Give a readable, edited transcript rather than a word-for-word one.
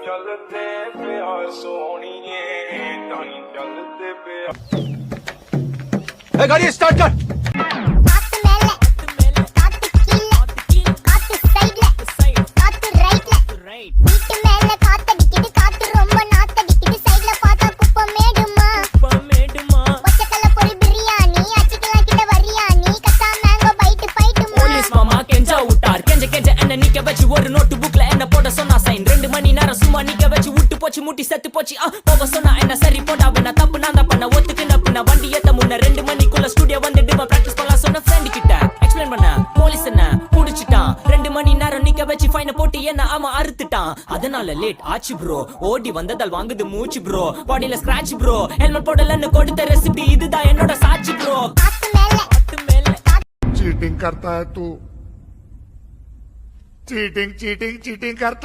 चलते प्यार सोनिए ताई चलते प्यार गाड़ी स्टार्ट कर ஒரு நோட்டு புக்ல என்ன போட சொன்னா சைன் 2 மணி நேரம் சும்மா நிக்க வச்சு விட்டு போச்சு முட்டி செத்து போச்சு போக சொன்னா என்ன சரி போடா வேணா தப்பு நான் தான் பண்ண ஒத்துக்குன பின்ன வண்டி ஏத்த முன்ன 2 மணிக்குள்ள ஸ்டுடியோ வந்துட்டு பிராக்டிஸ் பண்ணலாம் சொன்ன ஃப்ரெண்ட் கிட்ட எக்ஸ்பிளைன் பண்ண போலீஸ் என்ன புடிச்சிட்டான் 2 மணி நேரம் நிக்க வச்சு ஃபைன போட்டு என்ன அவன் அறுத்துட்டான் அதனால லேட் ஆச்சு ப்ரோ ஓடி வந்ததால் வாங்குது மூச்சு ப்ரோ பாடியில ஸ்கிராட்ச் ப்ரோ ஹெல்மெட் போடலன்னு கொடுத்த ரெசிபி இதுதான் என்னோட சாட்சி ப்ரோ चीटिंग करता है तू चीटिंग चीटिंग चीटिंग करता